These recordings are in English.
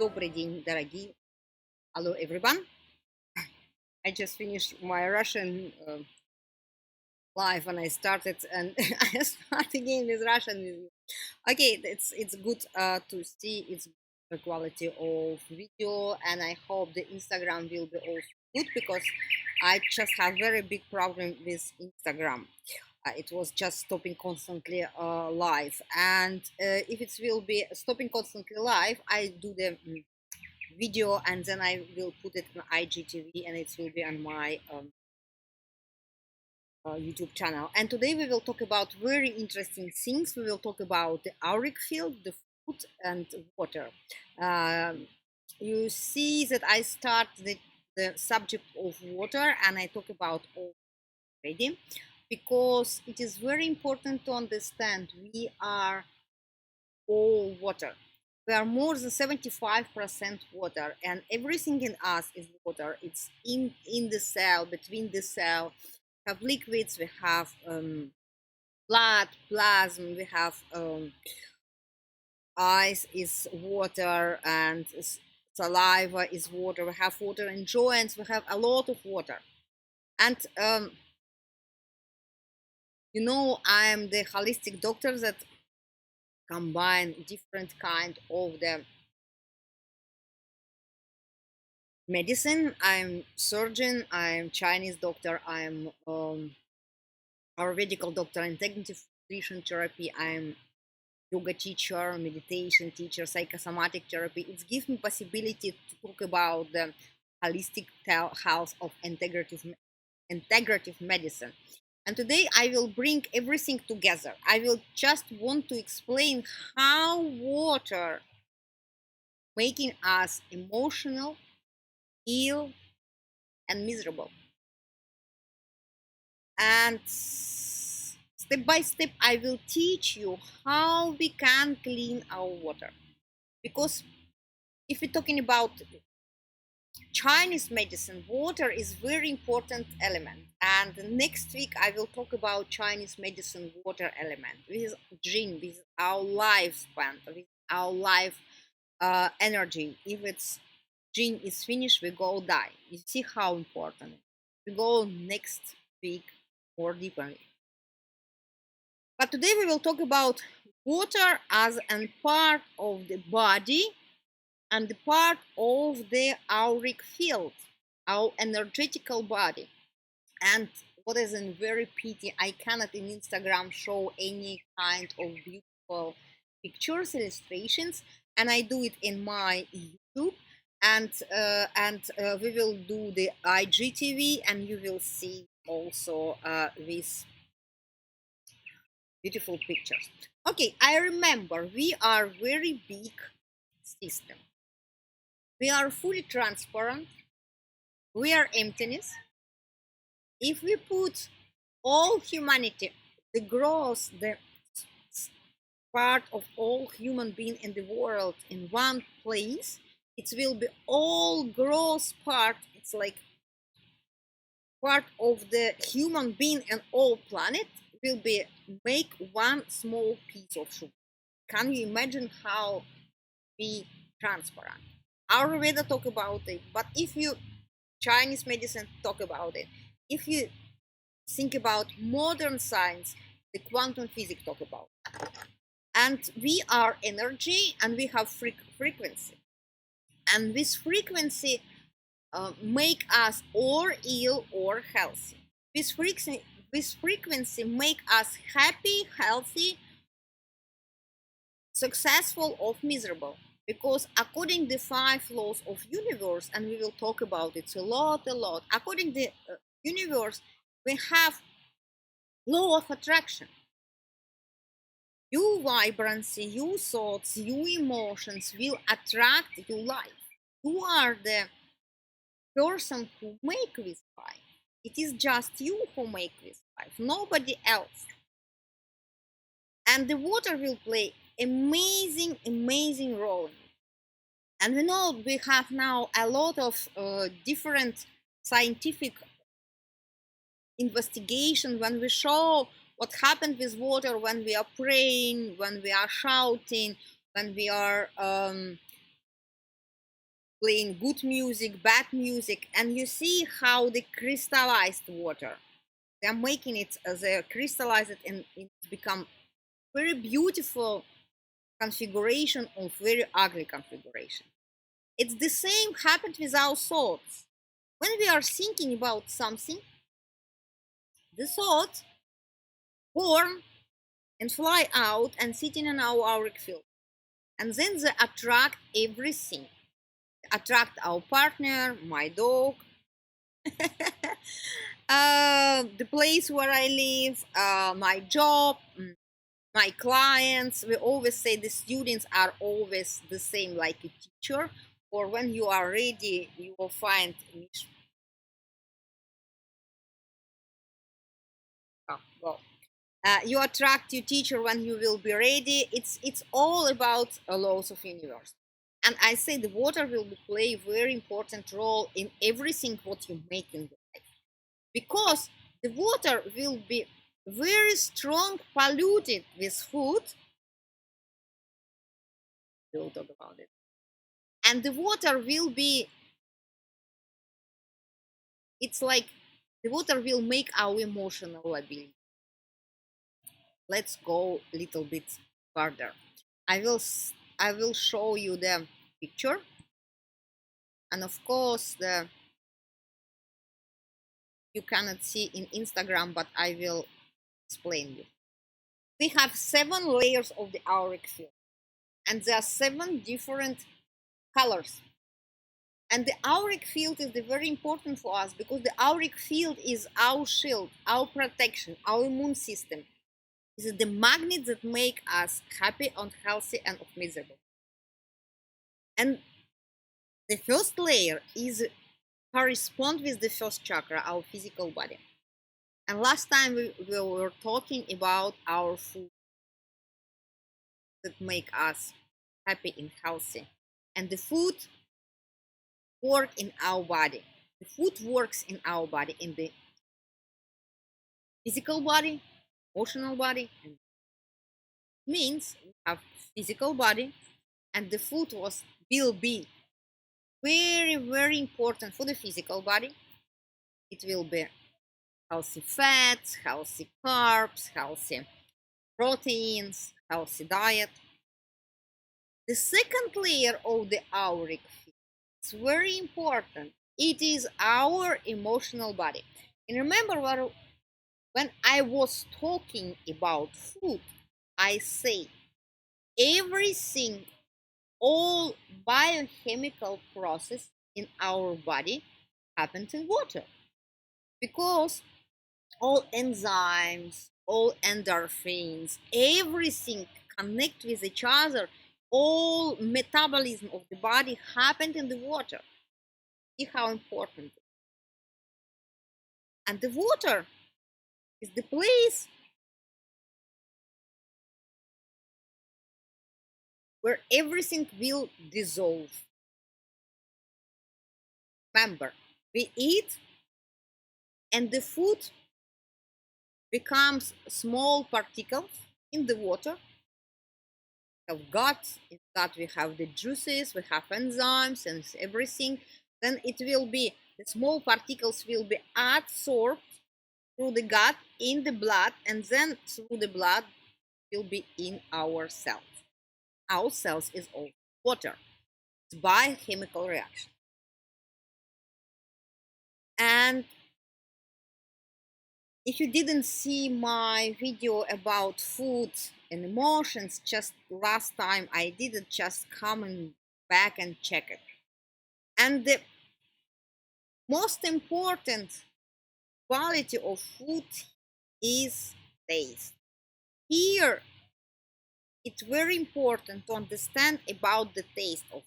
Добрый день, дорогие. Hello, everyone. I just finished my Russian live and I started and I start again with Russian with you. Okay, it's good to see its the quality of video, and I hope the Instagram will be also good because I just have very big problem with Instagram. It was just stopping constantly live, and if it will be stopping constantly live, I do the video and then I will put it on IGTV and it will be on my YouTube channel. And today we will talk about very interesting things. We will talk about the auric field, the food, and water. You see that I start the subject of water and I talk about all already because it is very important to understand we are all water. We are more than 75% water, and everything in us is water. It's in the cell, between the cell. We have liquids, we have blood, plasma, we have ice is water, and saliva is water. We have water in joints. We have a lot of water, and I am the holistic doctor that combine different kind of the medicine. I'm surgeon, I'm Chinese doctor, I'm Ayurvedic doctor, integrative nutrition therapy, I'm yoga teacher, meditation teacher, psychosomatic therapy. It gives me possibility to talk about the holistic health of integrative medicine. And today I will bring everything together. I will just want to explain how water making us emotional, ill, and miserable. And step by step, I will teach you how we can clean our water. Because if we're talking about Chinese medicine, water is very important element. And next week, I will talk about Chinese medicine water element with Jin, with our lifespan, with our life energy. If it's Jin is finished, we go die. You see how important. We go next week more deeply. But today we will talk about water as a part of the body and the part of the auric field, our energetical body. And what is a very pity, I cannot in Instagram show any kind of beautiful pictures, illustrations, and I do it in my YouTube. And we will do the IGTV, and you will see also this beautiful pictures. Okay, I remember we are very big system. We are fully transparent. We are emptiness. If we put all humanity, the gross, the part of all human being in the world in one place, it will be all gross part. It's like part of the human being and all planet will be make one small piece of sugar. Can you imagine how be transparent? Ayurveda talk about it, but if you Chinese medicine talk about it, if you think about modern science, the quantum physics talk about it. And we are energy, and we have frequency, and this frequency make us or ill or healthy. This frequency make us happy, healthy, successful, or miserable. Because according to the 5 laws of universe, and we will talk about it a lot, according to the universe, we have law of attraction. Your vibrancy, your thoughts, your emotions will attract your life. You are the person who make this life. It is just you who make this life, nobody else. And the water will play amazing role. And we know we have now a lot of different scientific investigation when we show what happened with water when we are praying, when we are shouting, when we are playing good music, bad music, and you see how the crystallized water, they're making it as they crystallize it and it become very beautiful configuration of very ugly configuration. It's the same happened with our thoughts. When we are thinking about something, the thoughts form and fly out and sitting in our auric field. And then they attract everything. Attract our partner, my dog, the place where I live, my job, my clients. We always say the students are always the same like a teacher, or when you are ready, you will find well, you attract your teacher when you will be ready. It's all about laws of universe. And I say the water will play a very important role in everything what you make in life, because the water will be very strong polluted with food. We'll talk about it. And the water will be, it's like the water will make our emotional ability. Let's go a little bit further. I will show you the picture, and of course the you cannot see in Instagram, but I will explain you. We have 7 layers of the auric field, and there are 7 different colors. And the auric field is very important for us because the auric field is our shield, our protection, our immune system. It is the magnet that make us happy and healthy and miserable. And the first layer is correspond with the first chakra, our physical body. And last time we were talking about our food that make us happy and healthy. And the food work in our body. The food works in our body, in the physical body, emotional body, and means we have physical body, and the food will be very, very important for the physical body. It will be healthy fats, healthy carbs, healthy proteins, healthy diet. The second layer of the auric field is very important. It is our emotional body. And remember when I was talking about food, I say everything, all biochemical process in our body happens in water, because all enzymes, all endorphins, everything connect with each other. All metabolism of the body happened in the water. See how important. And the water is the place where everything will dissolve. Remember, we eat and the food becomes small particles in the water. We have gut, in that we have the juices, we have enzymes and everything. Then it will be, the small particles will be absorbed through the gut in the blood, and then through the blood will be in our cells. Our cells is all water. It's biochemical reaction. And if you didn't see my video about food and emotions just last time, I did it, just coming back and check it. And the most important quality of food is taste. Here, it's very important to understand about the taste of.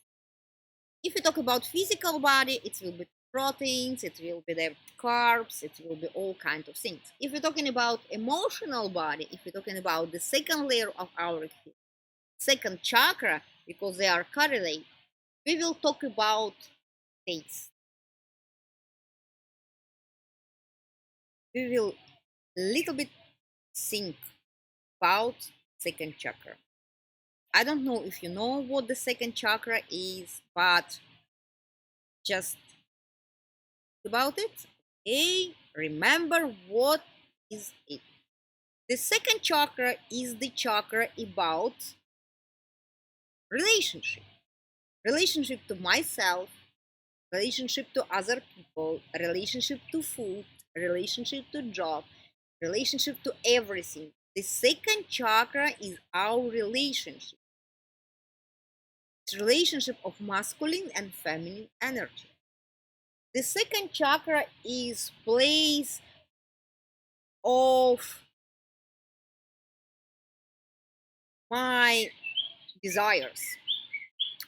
If you talk about physical body, it will be proteins, it will be the carbs, it will be all kinds of things. If you're talking about emotional body, if you're talking about the second layer of our second chakra, because they are correlated, we will talk about taste. We will little bit think about second chakra. I don't know if you know what the second chakra is, but Just about it. Okay, remember what is it. The second chakra is the chakra about relationship. Relationship to myself, relationship to other people, relationship to food, relationship to job, relationship to everything. The second chakra is our relationship. It's relationship of masculine and feminine energy. The second chakra is place of my desires.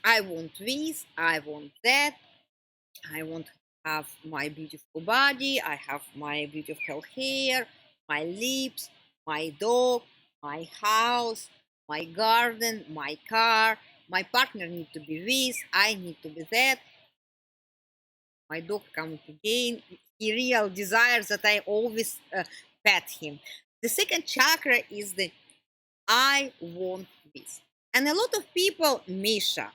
I want this, I want that, I want to have my beautiful body, I have my beautiful hair, my lips, my dog, my house, my garden, my car, my partner needs to be this, I need to be that, my dog coming again. He real desires that I always pet him. The second chakra is the I want this. And a lot of people, Misha,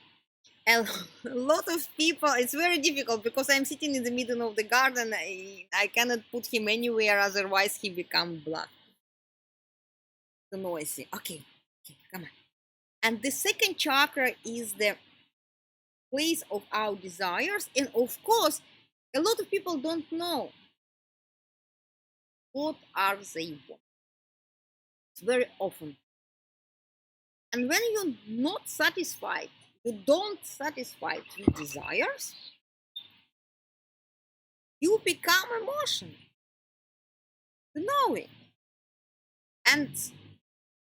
a lot of people, it's very difficult because I'm sitting in the middle of the garden. I cannot put him anywhere, otherwise he become black. Too noisy. Okay, come on. And the second chakra is the place of our desires. And of course, a lot of people don't know what are they want. It's very often. And when you're not satisfied, you don't satisfy your desires, you become emotional. You know it. And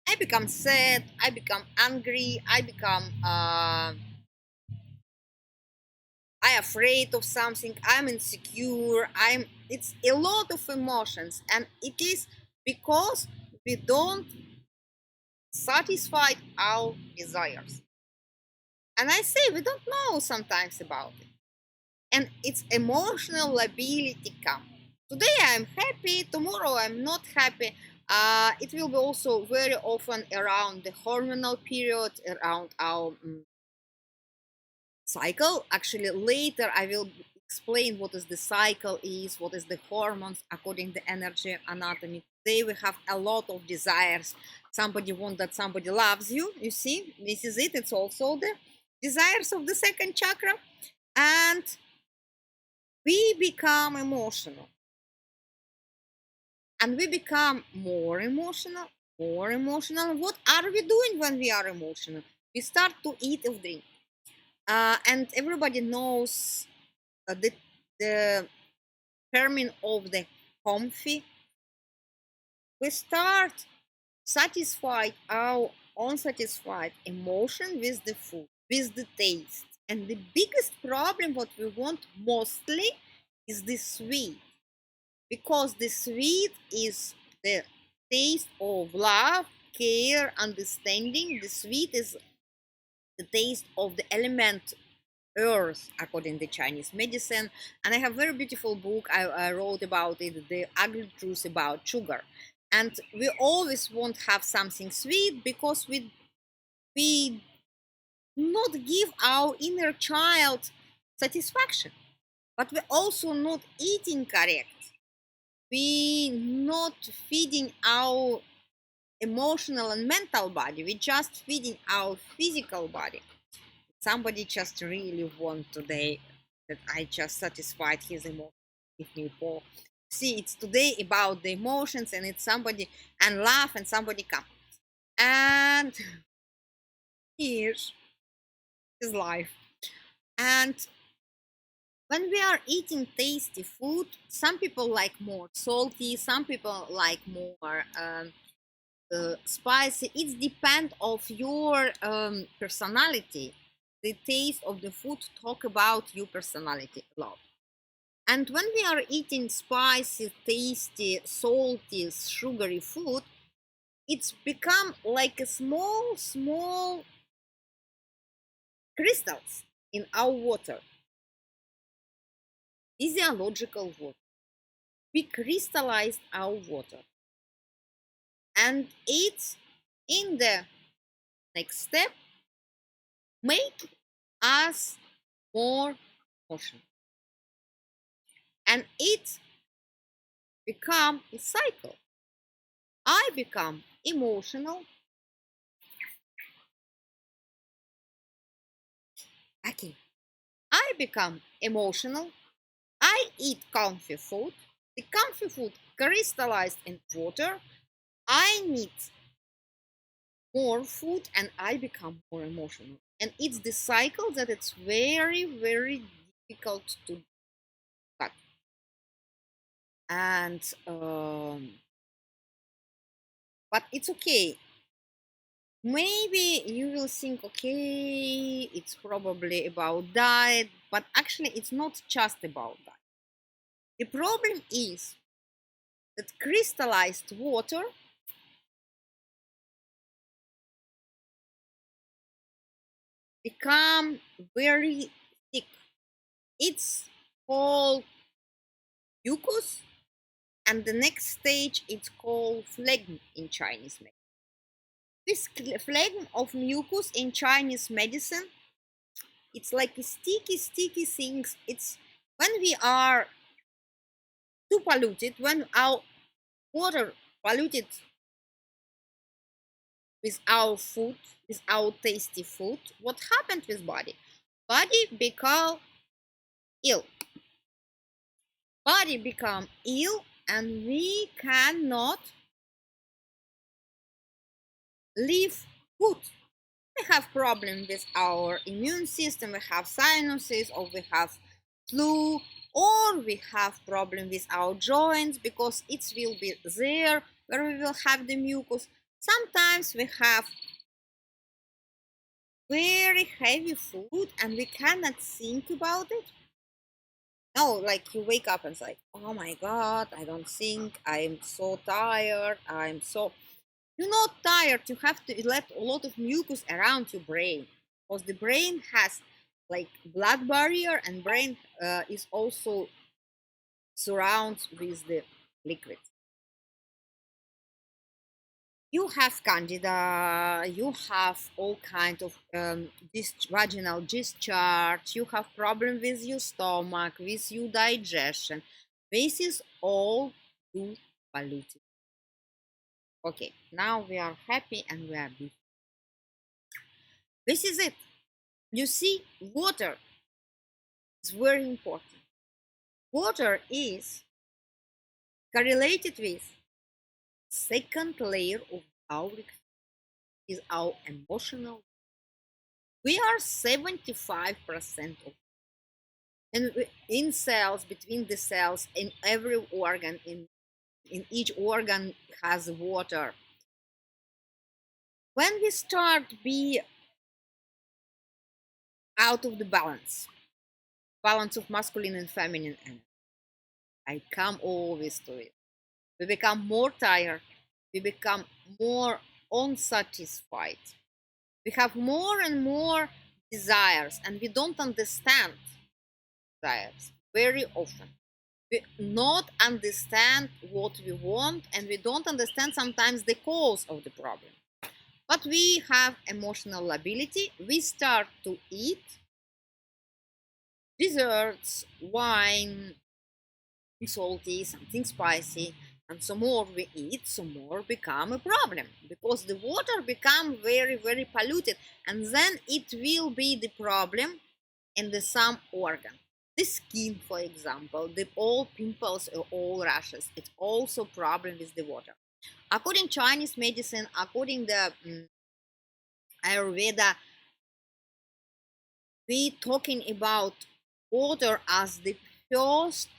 I become sad, I become angry, I become I afraid of something, I'm insecure, it's a lot of emotions, and it is because we don't satisfy our desires. And I say we don't know sometimes about it. And it's emotional lability come. Today I'm happy, tomorrow I'm not happy. It will be also very often around the hormonal period, around our cycle. Actually, later I will explain what is the cycle is, what is the hormones according to energy anatomy. Today we have a lot of desires. Somebody wants that somebody loves you. You see, this is it. It's also the desires of the second chakra. And we become emotional. And we become more emotional, more emotional. What are we doing when we are emotional? We start to eat or drink. And everybody knows the term of the comfy. We start satisfied our unsatisfied emotion with the food, with the taste. And the biggest problem what we want mostly is the sweet, because the sweet is the taste of love, care, understanding. The sweet is the taste of the element earth, according to Chinese medicine. And I have a very beautiful book I wrote about it, The Ugly Truth About Sugar. And we always want to have something sweet because we not give our inner child satisfaction, but we also not eating correct. We not feeding our emotional and mental body. We just feeding our physical body. Somebody just really want today that I just satisfied his emotions. Give me more. See, it's today about the emotions, and it's somebody and laugh, and somebody come. And here's his life. And when we are eating tasty food, some people like more salty, some people like more spicy. It depends of your personality. The taste of the food talk about your personality a lot. And when we are eating spicy, tasty, salty, sugary food, it's become like a small crystals in our water, physiological water. We crystallized our water, and it's in the next step make us more emotional. and it become a cycle. I become emotional. Okay. I become emotional. I eat comfy food. The comfy food crystallized in water. I need more food and I become more emotional. And it's the cycle that it's very, very difficult to cut. And but it's okay. Maybe you will think, okay, it's probably about diet, but actually, it's not just about that. The problem is that crystallized water become very thick. It's called mucus, and the next stage it's called phlegm in Chinese medicine. This phlegm of mucus in Chinese medicine, it's like a sticky, sticky things. It's when we are too polluted, when our water polluted with our food, with our tasty food, what happened with body? Body become ill. Body become ill, and we cannot live good. We have problem with our immune system, we have sinuses, or we have flu, or we have problem with our joints because it will be there where we will have the mucus. Sometimes we have very heavy food and we cannot think about it. No, like you wake up and it's like, oh my god, I don't think, I'm so tired, I'm so. You're not tired, you have to let a lot of mucus around your brain because the brain has like blood barrier and brain is also surrounded with the liquid. You have candida, you have all kind of vaginal discharge, you have problem with your stomach, with your digestion. This is all too polluted. Okay, now we are happy and we are busy. This is it. You see, water is very important. Water is correlated with second layer of our is our emotional. We are 75% of, and in cells, between the cells, in every organ, in each organ has water. When we start be out of the balance of masculine and feminine energy, I come always to it. We become more tired, we become more unsatisfied, we have more and more desires, and we don't understand desires very often. We not understand what we want, and we don't understand sometimes the cause of the problem. But we have emotional lability. We start to eat desserts, wine, salty, something spicy, and the more we eat, the more become a problem because the water become very, very polluted, and then it will be the problem in the some organ. The skin, for example, the all pimples or all rashes, it's also problem with the water. According Chinese medicine, according the Ayurveda, we talking about water as the first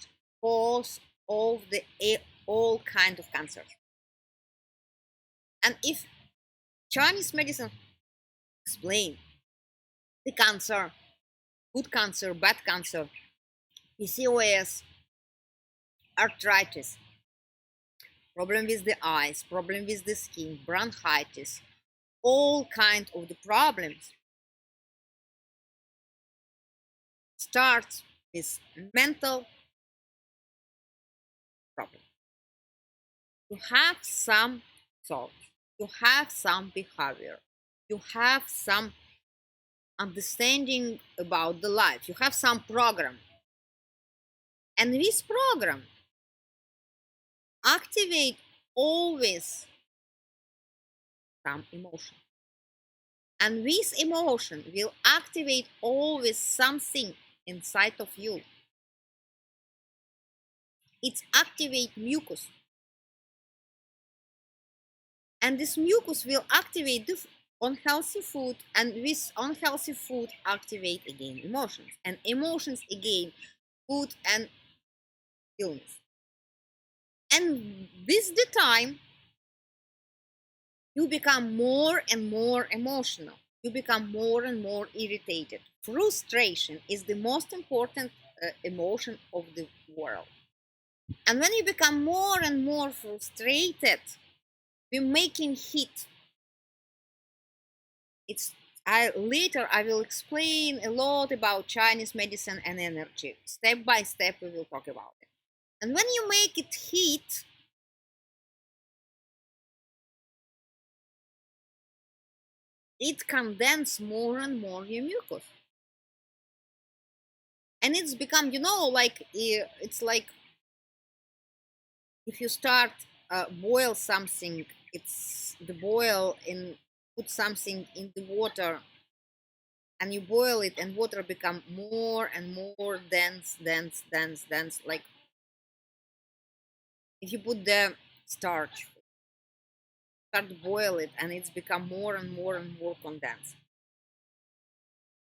cause of the all kind of cancers. And if Chinese medicine explain the cancer, good cancer, bad cancer, PCOS, arthritis, problem with the eyes, problem with the skin, bronchitis, all kind of the problems starts with mental problem. You have some thought, you have some behavior, you have some understanding about the life, you have some program, And this program activate always some emotion. And this emotion will activate always something inside of you. It's activate mucus. And this mucus will activate the unhealthy food, and this unhealthy food activate again emotions, and emotions again food and illness. And this the time you become more and more emotional, you become more and more irritated. Frustration is the most important emotion of the world. And when you become more and more frustrated, we're making heat. It's later I will explain a lot about Chinese medicine and energy. Step by step we will talk about it. And when you make it heat, it condenses more and more your mucus. And it's become, like it's like if you start boil something, it's the boil in put something in the water and you boil it and water become more and more dense, like if you put the starch, start to boil it and it's become more and more and more condensed,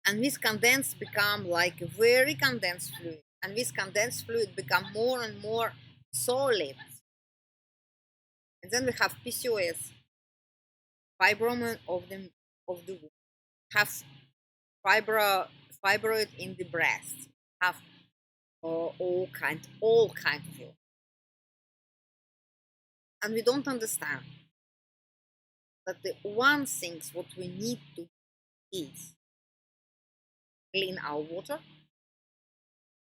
and this condensed become like a very condensed fluid, and this condensed fluid become more and more solid, and then we have PCOS, fibromen of the womb, have fibroid in the breast, have all kind of illness. And we don't understand that the one things what we need to do is clean our water,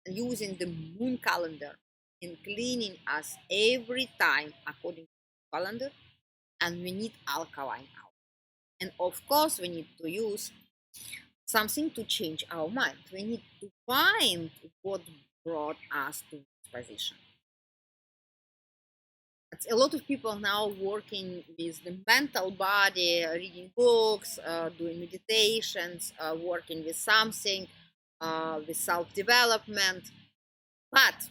and using the moon calendar and cleaning us every time according to the calendar, and we need alkaline out. And of course we need to use something to change our mind. We need to find what brought us to this position. It's a lot of people now working with the mental body, reading books, doing meditations, working with something, with self-development. But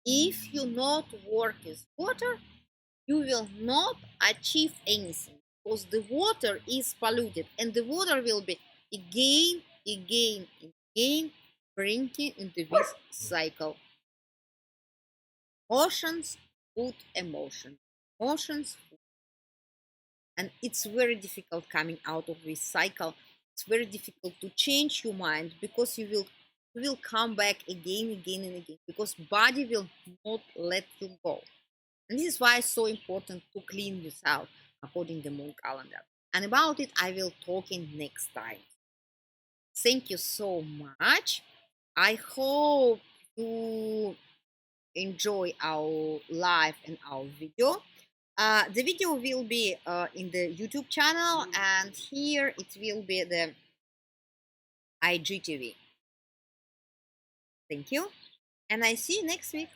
if you not work with water, you will not achieve anything, because the water is polluted, and the water will be again bringing into this cycle. Oceans, food, emotions, food. And it's very difficult coming out of this cycle. It's very difficult to change your mind, because you will come back again and again, because body will not let you go. And this is why it's so important to clean this out according to the moon calendar. And about it I will talk in next time. Thank you so much. I hope you enjoy our live and our video. The video will be in the YouTube channel, and here it will be the IGTV. Thank you, and I see you next week.